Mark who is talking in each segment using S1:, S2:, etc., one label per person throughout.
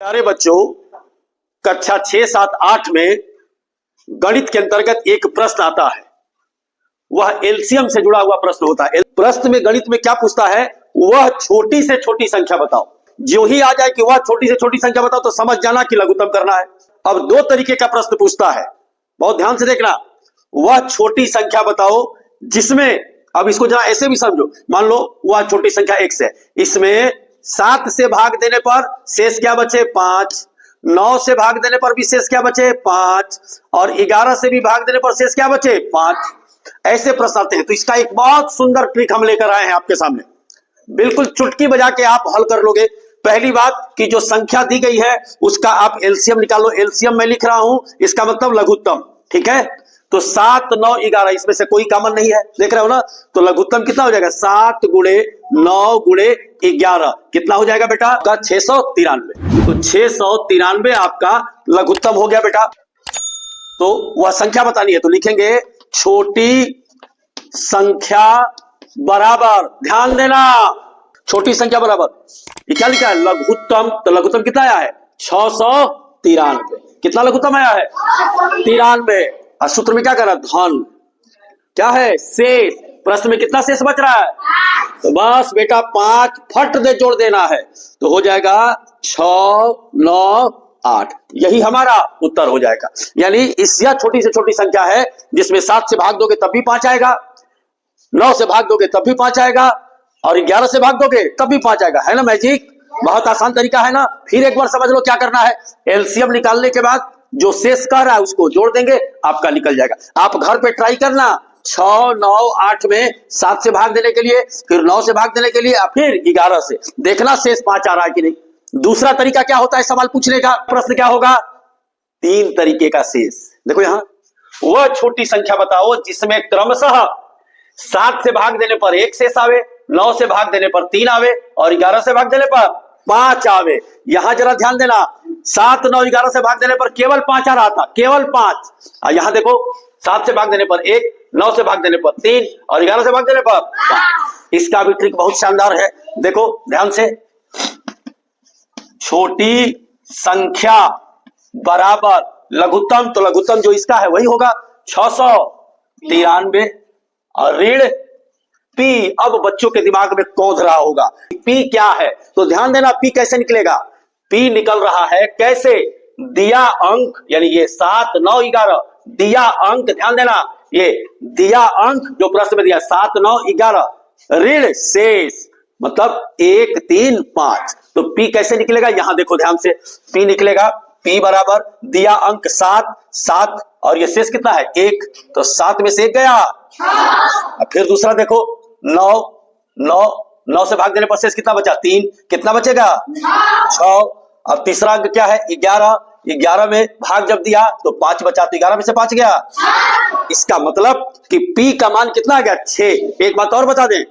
S1: प्यारे बच्चों, कक्षा 6, 7, 8 में गणित के अंतर्गत एक प्रश्न आता है। वह एलसीएम से जुड़ा हुआ प्रश्न होता है। प्रश्न में गणित में क्या पूछता है? वह छोटी से छोटी संख्या बताओ। जो ही आ जाए कि वह छोटी से छोटी संख्या बताओ तो समझ जाना कि लघुत्तम करना है। अब दो तरीके का प्रश्न पूछता है, बहुत ध्यान से देखना। वह छोटी संख्या बताओ जिसमें, अब इसको जरा ऐसे भी समझो, मान लो वह छोटी संख्या x है, इसमें 7 से भाग देने पर शेष क्या बचे? 5। 9 से भाग देने पर भी शेष क्या बचे? 5। और 11 से भी भाग देने पर शेष क्या बचे? 5। ऐसे प्रश्न आते हैं। तो इसका एक बहुत सुंदर ट्रिक हम लेकर आए हैं आपके सामने, बिल्कुल चुटकी बजा के आप हल कर लोगे। पहली बात कि जो संख्या दी गई है उसका आप एलसीएम निकालो। एलसीएम मैं लिख रहा हूं, इसका मतलब लघुत्तम, ठीक है। तो 7, 9, 11 इसमें से कोई कॉमन नहीं है, देख रहे हो ना। तो लघुत्तम कितना हो जाएगा? 7 गुणे 9 गुणे 11 कितना हो जाएगा बेटा? आपका 693। तो 693 आपका लघुत्तम हो गया बेटा। तो वह संख्या बतानी है, तो लिखेंगे छोटी संख्या बराबर, ध्यान देना, छोटी संख्या बराबर, ये क्या लिखा है? लघुत्तम। तो लघुत्तम कितना आया है? 693। कितना लघुत्तम आया है? 93। और सूत्र में क्या कर रहा है? धन। क्या है? शेष। प्रश्न में कितना शेष बच रहा है? तो बस बेटा 5 फट दे जोड़ देना है, तो हो जाएगा 6, 9, 8। यही हमारा उत्तर हो जाएगा। यानी इस यह छोटी से छोटी संख्या है जिसमें 7 से भाग दोगे तब भी 5 आएगा, 9 से भाग दोगे तब भी 5 आएगा, और 11 से भाग दोगे तब भी 5 आएगा। है ना मैजिक? बहुत आसान तरीका है ना। फिर एक बार समझ लो क्या करना है। एलसीएम निकालने के बाद जो शेष कह रहा है उसको जोड़ देंगे, आपका निकल जाएगा। आप घर पे ट्राई करना। 6, 9, 8 में 7 से भाग देने के लिए, फिर 9 से भाग देने के लिए, फिर 11 से, देखना शेष 5 आ रहा है कि नहीं। दूसरा तरीका क्या होता है सवाल पूछने का? प्रश्न क्या होगा? 3 तरीके का शेष। देखो यहां, वह छोटी संख्या बताओ जिसमें क्रमशः 7 से भाग देने पर 1 शेष आवे, 9 से भाग देने पर 3 आवे, और 11 से भाग देने पर 5 आवे। यहां जरा ध्यान देना, 7, 9, 11 से भाग देने पर केवल 5 आ रहा था, केवल 5। और यहां देखो 7 से भाग देने पर 1, 9 से भाग देने पर 3, और 11 से भाग देने पर 5। इसका भी ट्रिक बहुत शानदार है, देखो ध्यान से। छोटी संख्या बराबर लघुत्तम, तो लघुत्तम जो इसका है वही होगा 693, और ऋण पी। अब बच्चों के दिमाग में कौंध रहा होगा पी क्या है, तो ध्यान देना पी कैसे निकलेगा। पी निकल रहा है कैसे? दिया अंक, यानी ये 7, 9, 11 दिया अंक, ध्यान देना, ये दिया अंक जो प्रश्न में दिया 7, 9, 11 ऋण शेष, मतलब 1, 3, 5। तो पी कैसे निकलेगा? यहां देखो ध्यान से, पी निकलेगा पी बराबर दिया अंक 7, 7, और ये शेष कितना है? 1। तो 7 में से 1 गया। अब फिर दूसरा देखो 9, 9, 9 से भाग देने पर शेष कितना बचा? 3। कितना बचेगा? 6। अब तीसरा अंक क्या है? 11। 11 में भाग जब दिया तो 5 बचा, तो 11 में से 5 गया। इसका मतलब कि P का मान कितना आ गया? 6। एक बात और बता दें,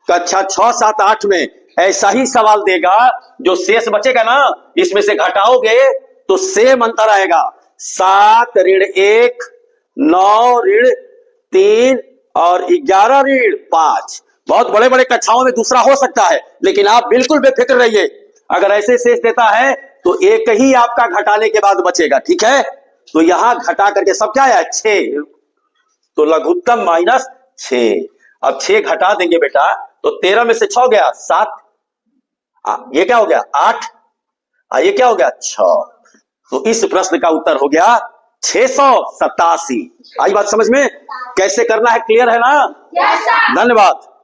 S1: कक्षा 6, 7, 8 में ऐसा ही सवाल देगा, जो शेष बचेगा ना इसमें से घटाओगे तो सेम अंतर आएगा। 7 ऋण 1, 9 ऋण 3, और 11 ऋण 5। बहुत बड़े बड़े कक्षाओं में दूसरा हो सकता है, लेकिन आप बिल्कुल बेफिक्र रहिए। अगर ऐसे शेष देता है तो एक ही आपका घटाने के बाद बचेगा, ठीक है। तो यहां घटा करके सब क्या आया? 6। तो लघुत्तम -6। अब 6 घटा देंगे बेटा, तो 13 में से 6 गया, 7। ये क्या हो गया? 8। ये क्या हो गया? 6। तो इस प्रश्न का उत्तर हो गया 687। आई बात समझ में? कैसे करना है क्लियर है ना? धन्यवाद।